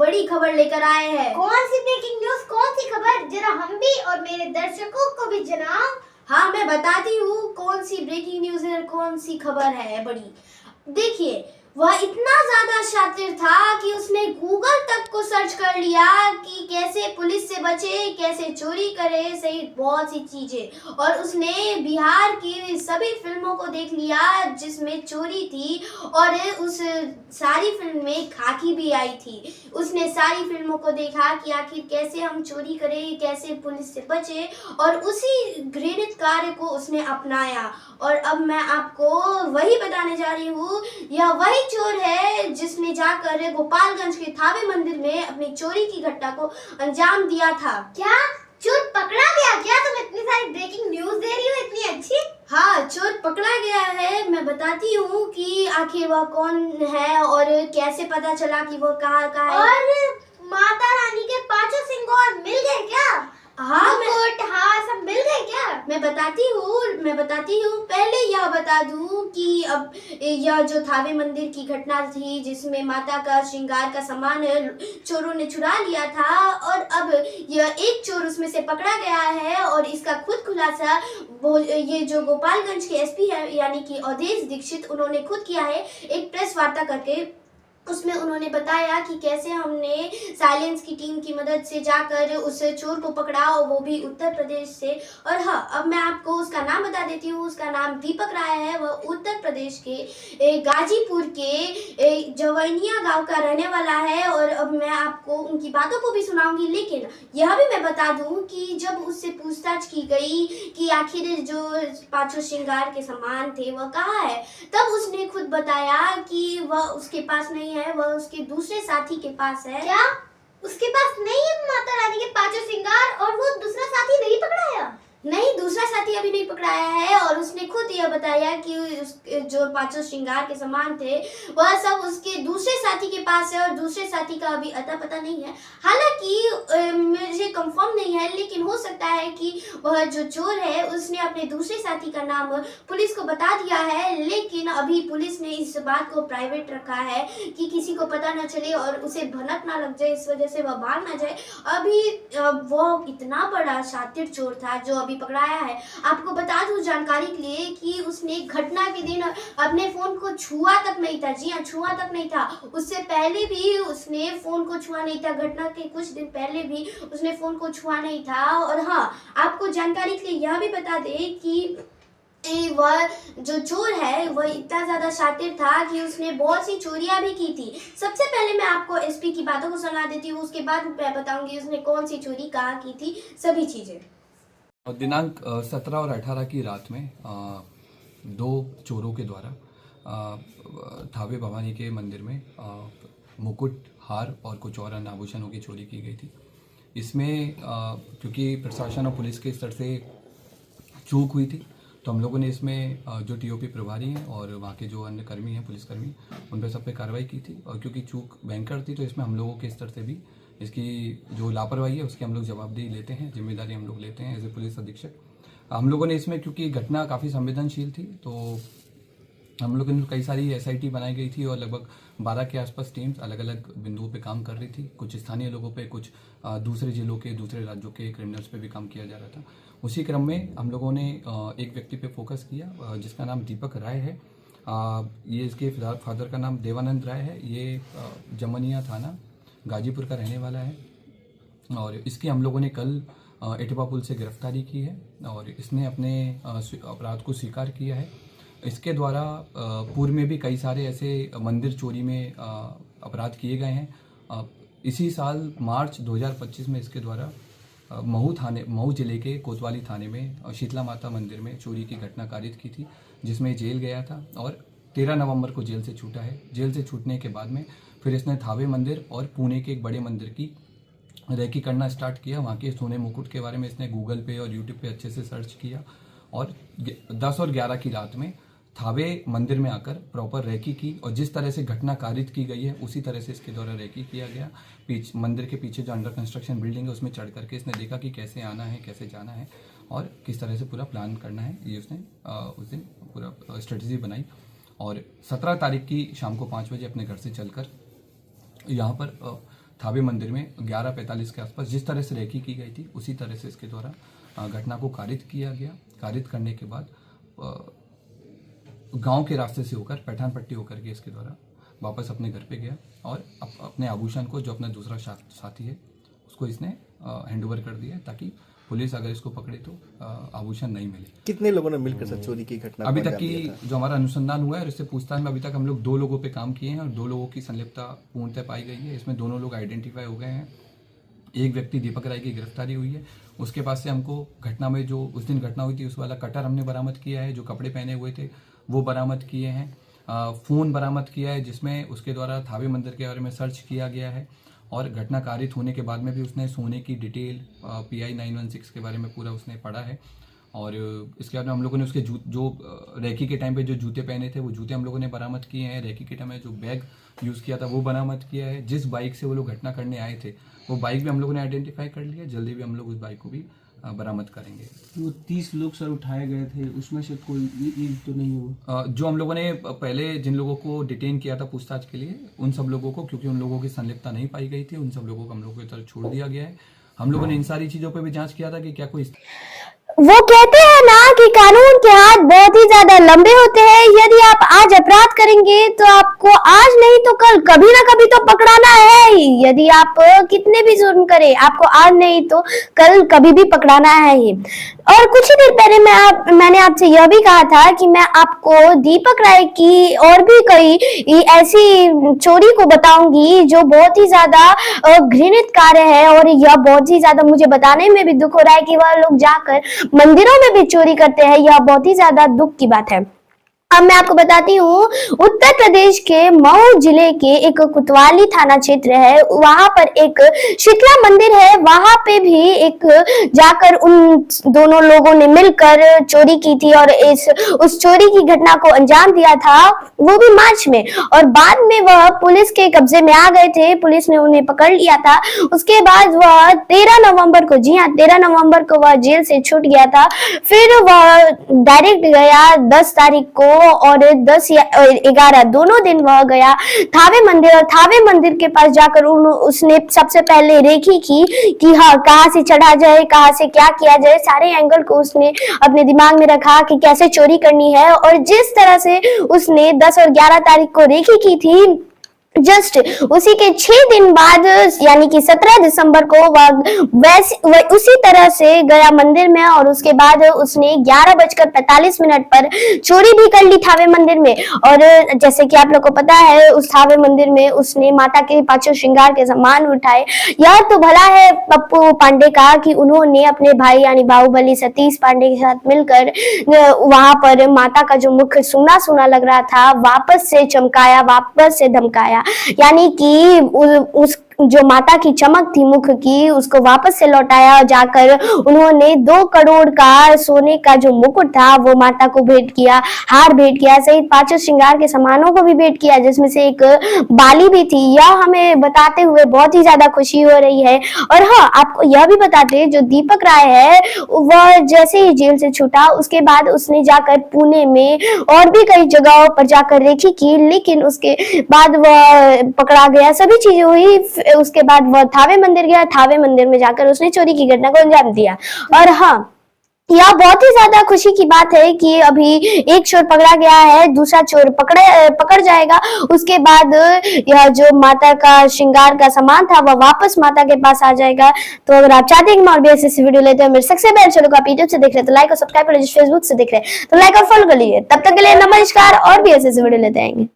बड़ी खबर लेकर आए हैं। कौन सी ब्रेकिंग न्यूज, कौन सी खबर, जरा हम भी और मेरे दर्शकों को भी जनाओ। हाँ, मैं बताती हूँ कौन सी ब्रेकिंग न्यूज है, कौन सी खबर है बड़ी। देखिए, वह इतना ज्यादा शातिर था कि उसने गूगल तक को सर्च कर लिया कि कैसे पुलिस से बचे, कैसे चोरी करे, सहित बहुत सी चीजें। और उसने बिहार की सभी फिल्मों को देख लिया जिसमें चोरी थी, और उस सारी फिल्म में खाकी भी आई थी। उसने सारी फिल्मों को देखा कि आखिर कैसे हम चोरी करें, कैसे पुलिस से बचे, और उसी घृणित कार्य को उसने अपनाया। और अब मैं आपको वही बताने जा रही हूँ, यह वही चोर है जिसने जाकर गोपालगंज के थावे मंदिर में अपनी चोरी की घटना को अंजाम दिया था। क्या चोर पकड़ा गया? क्या तुम इतनी सारी ब्रेकिंग न्यूज दे रही हो, इतनी अच्छी? हाँ, चोर पकड़ा गया है। मैं बताती हूँ कि आखिर वह कौन है और कैसे पता चला कि वह कहाँ का है। और माता रानी के पांचों सिंह और मिल गए क्या? हाँ, हाँ, सब मिल गए क्या? मैं बताती हूँ। पहले यह बता दूँ कि अब यह जो थावे मंदिर की घटना थी जिसमें माता का श्रृंगार का सामान चोरों ने चुरा लिया था, और अब यह एक चोर उसमें से पकड़ा गया है। और इसका खुद खुलासा ये जो गोपालगंज के एसपी है यानी कि अवधेश दीक्षित, उन्होंने खुद किया है एक प्रेस वार्ता करके। उसमें उन्होंने बताया कि कैसे हमने साइलेंस की टीम की मदद से जाकर उस चोर को पकड़ा, और वो भी उत्तर प्रदेश से। और हाँ, अब मैं आपको उसका नाम बता देती हूँ। उसका नाम दीपक राय है। वह उत्तर प्रदेश के गाजीपुर के जवैनिया गांव का रहने वाला है। और अब मैं आपको उनकी बातों को भी सुनाऊंगी, लेकिन यह भी मैं बता दूं कि जब उससे पूछताछ की गई कि आखिर जो पांचों श्रृंगार के सामान थे वह कहाँ है, तब उसने खुद बताया कि वह उसके पास नहीं है, वह उसके दूसरे साथी के पास है। क्या उसके पास नहीं है माता रानी के पांचों श्रृंगार, और वो दूसरा साथी नहीं पकड़ाया? नहीं, दूसरा साथी अभी नहीं पकड़ाया है। और उसने खुद यह बताया कि जो पांचों श्रृंगार के सामान थे वह सब उसके दूसरे साथी के पास है, और दूसरे साथी का अभी अता पता नहीं है। हालांकि मुझे कंफर्म नहीं है, लेकिन हो सकता है कि वह जो चोर है उसने अपने दूसरे साथी का नाम पुलिस को बता दिया है, लेकिन अभी पुलिस ने इस बात को प्राइवेट रखा है कि किसी को पता न चले और उसे भनक ना लग जाए, इस वजह से वह भाग ना जाए। अभी वो इतना बड़ा शातिर चोर था जो अभी पकड़ाया है। आपको बता दूं जानकारी के लिए कि उसने घटना के दिन अपने फोन को छुआ तक नहीं था। जी हाँ, छुआ तक नहीं था। उससे पहले भी उसने फोन को छुआ नहीं था। घटना के कुछ दिन पहले भी उसने फोन को छुआ नहीं था। और हाँ, आपको जानकारी के लिए यह भी बता दे कि वह जो चोर है वह इतना ज्यादा शातिर था कि उसने बहुत सी चोरियां भी की थी। सबसे पहले मैं आपको एसपी की बातों को सुना देती हूँ, उसके बाद मैं बताऊंगी उसने कौन सी चोरी कहाँ की थी, सभी चीजें। दिनांक 17 और 18 की रात में दो चोरों के द्वारा थावे भवानी के मंदिर में मुकुट, हार और कुछ और अन्य आभूषणों की चोरी की गई थी। इसमें क्योंकि प्रशासन और पुलिस के स्तर से चूक हुई थी, तो हम लोगों ने इसमें जो टीओपी प्रभारी हैं और वहाँ के जो अन्य कर्मी हैं, पुलिसकर्मी, उन पर सब पे कार्रवाई की थी। और क्योंकि चूक भयंकर थी, तो इसमें हम लोगों के स्तर से भी इसकी जो लापरवाही है उसकी हम लोग जवाबदेही लेते हैं, जिम्मेदारी हम लोग लेते हैं एज ए पुलिस अधीक्षक। हम लोगों ने इसमें, क्योंकि घटना काफ़ी संवेदनशील थी, तो हम लोगों ने कई सारी एसआईटी बनाई गई थी और लगभग 12 के आसपास टीम्स अलग अलग बिंदुओं पे काम कर रही थी। कुछ स्थानीय लोगों पे, कुछ दूसरे जिलों के, दूसरे राज्यों के क्रिमिनल्स पे भी काम किया जा रहा था। उसी क्रम में हम लोगों ने एक व्यक्ति पे फोकस किया जिसका नाम दीपक राय है। ये इसके फादर का नाम देवानंद राय है। ये जमनिया थाना गाजीपुर का रहने वाला है, और इसकी हम लोगों ने कल एटवा पुल से गिरफ्तारी की है, और इसने अपने अपराध को स्वीकार किया है। इसके द्वारा पूर्व में भी कई सारे ऐसे मंदिर चोरी में अपराध किए गए हैं। इसी साल मार्च 2025 में इसके द्वारा महू जिले के कोतवाली थाने में शीतला माता मंदिर में चोरी की घटना कारित की थी, जिसमें जेल गया था और 13 नवंबर को जेल से छूटा है। जेल से छूटने के बाद में फिर इसने थावे मंदिर और पुणे के एक बड़े मंदिर की रेकी करना स्टार्ट किया। वहाँ के सोने मुकुट के बारे में इसने गूगल पे और यूट्यूब पे अच्छे से सर्च किया, और 10 और 11 की रात में थावे मंदिर में आकर प्रॉपर रेकी की, और जिस तरह से घटना कारित की गई है उसी तरह से इसके द्वारा रेकी किया गया। मंदिर के पीछे जो अंडर कंस्ट्रक्शन बिल्डिंग है उसमें चढ़ करके इसने देखा कि कैसे आना है, कैसे जाना है और किस तरह से पूरा प्लान करना है। ये उसने उस दिन पूरा स्ट्रेटजी बनाई, और 17 तारीख की शाम को 5 बजे अपने घर से चलकर यहाँ पर थावे मंदिर में 11:45 के आसपास जिस तरह से रेकी की गई थी उसी तरह से इसके द्वारा घटना को कारित किया गया। कारित करने के बाद गांव के रास्ते से होकर पैठान पट्टी होकर के इसके द्वारा वापस अपने घर पे गया और अपने आभूषण को, जो अपना दूसरा साथी है, उसको इसने हैंड ओवर कर दिया ताकि पुलिस अगर इसको पकड़े तो आभूषण नहीं मिले। कितने लोगों ने मिलकर सर चोरी की घटना अभी तक की जो हमारा अनुसंधान हुआ है और इससे पूछताछ में अभी तक हम लोग 2 लोगों पे काम किए हैं और 2 लोगों की संलिप्तता पूर्णतः पाई गई है। इसमें दोनों लोग आइडेंटिफाई हो गए हैं। एक व्यक्ति दीपक राय की गिरफ्तारी हुई है। उसके पास से हमको घटना में जो उस दिन घटना हुई थी उस वाला कटर हमने बरामद किया है, जो कपड़े पहने हुए थे वो बरामद किए हैं। फ़ोन बरामद किया है जिसमें उसके द्वारा थावे मंदिर के बारे में सर्च किया गया है और घटना कारित होने के बाद में भी उसने सोने की डिटेल PI 916 के बारे में पूरा उसने पढ़ा है। और इसके बाद में हम लोगों ने उसके जो रेकी के टाइम पे जो जूते पहने थे वो जूते हम लोगों ने बरामद किए हैं। रेकी के टाइम में जो बैग यूज़ किया था वो बरामद किया है। जिस बाइक से वो लोग घटना करने आए थे वो बाइक भी हम लोगों ने आइडेंटिफाई कर लिया। जल्दी भी हम लोग उस बाइक को भी बरामद करेंगे। वो 30 लोग सर उठाए गए थे, उसमें से कोई एक तो नहीं हुआ? जो हम लोगों ने पहले जिन लोगों को डिटेन किया था पूछताछ के लिए, उन सब लोगों को, क्योंकि उन लोगों की संलिप्तता नहीं पाई गई थी, उन सब लोगों को हम लोगों की तरफ छोड़ दिया गया है। हम लोगों ने इन सारी चीज़ों पर भी जाँच किया था कि क्या कोई वो कहते हैं ना कि कानून के हाथ बहुत ही ज्यादा लंबे होते हैं। यदि आप आज अपराध करेंगे तो आपको आज नहीं तो कल कभी ना कभी तो पकड़ाना है ही। यदि आप कितने भी जुर्म करें, आपको आज नहीं तो कल कभी भी पकड़ाना है ही। और कुछ ही देर पहले मैंने आपसे यह भी कहा था कि मैं आपको दीपक राय की और भी कई ऐसी चोरी को बताऊंगी जो बहुत ही ज्यादा घृणित कार्य है। और यह बहुत ही ज्यादा मुझे बताने में भी दुख हो रहा है कि वह लोग जाकर मंदिरों में भी चोरी करते हैं। यह बहुत ही ज्यादा दुख की बात है। अब मैं आपको बताती हूँ, उत्तर प्रदेश के मऊ जिले के एक कोतवाली थाना क्षेत्र है, वहां पर एक शीतला मंदिर है। वहां पे भी एक जाकर उन दोनों लोगों ने मिलकर चोरी की थी और उस चोरी की घटना को अंजाम दिया था, वो भी मार्च में। और बाद में वह पुलिस के कब्जे में आ गए थे, पुलिस ने उन्हें पकड़ लिया था। उसके बाद वह 13 नवंबर को, जी हाँ 13 नवंबर को वह जेल से छूट गया था। फिर वह डायरेक्ट गया 10 तारीख को और 10 या 11 दोनों दिन वह गया थावे मंदिर। और थावे मंदिर के पास जाकर उसने सबसे पहले रेकी की कि हाँ कहाँ से चढ़ा जाए, कहाँ से क्या किया जाए, सारे एंगल को उसने अपने दिमाग में रखा कि कैसे चोरी करनी है। और जिस तरह से उसने 10 और 11 तारीख को रेकी की थी, जस्ट उसी के 6 दिन बाद यानी कि 17 दिसंबर को वह उसी तरह से गया मंदिर में। और उसके बाद उसने 11:45 पर चोरी भी कर ली थावे मंदिर में। और जैसे कि आप लोग को पता है, उस थावे मंदिर में उसने माता के 5 श्रृंगार के सामान उठाए। यह तो भला है पप्पू पांडे का कि उन्होंने अपने भाई यानी बाहुबली सतीश पांडे के साथ मिलकर वहां पर माता का जो मुख सूना सूना लग रहा था वापस से चमकाया, वापस से धमकाया। यानी कि उस जो माता की चमक थी मुख की, उसको वापस से लौटाया। जाकर उन्होंने 2 करोड़ का सोने का जो मुकुट था वो माता को भेंट किया, हार भेंट किया, सहित 5 श्रृंगार के सामानों को भी भेंट किया, जिसमें से एक बाली भी थी। यह हमें बताते हुए बहुत ही ज्यादा खुशी हो रही है। और हाँ, आपको यह भी बताते, जो दीपक राय है वह जैसे ही जेल से छूटा उसके बाद उसने जाकर पुणे में और भी कई जगहों पर जाकर रेकी की, लेकिन उसके बाद वह पकड़ा गया, सभी चीजें हुई। उसके बाद वह थावे मंदिर गया, थावे मंदिर में जाकर उसने चोरी की घटना को अंजाम दिया। और हाँ, यह बहुत ही ज्यादा खुशी की बात है कि अभी एक चोर पकड़ा गया है, दूसरा चोर पकड़ जाएगा। उसके बाद यह जो माता का श्रृंगार का सामान था वह वापस माता के पास आ जाएगा। तो अगर आप चाहते हैं कि मैं और भी ऐसे वीडियो लेते हैं मेरे सक्सेस बेल चैनल को आप यूट्यूब से देख रहे हैं तो लाइक और सब्सक्राइब कर लीजिए, फेसबुक से देख रहे हैं तो लाइक और फॉलो कर लीजिए। तब तक के लिए नमस्कार, और भी ऐसे वीडियो लेते आएंगे।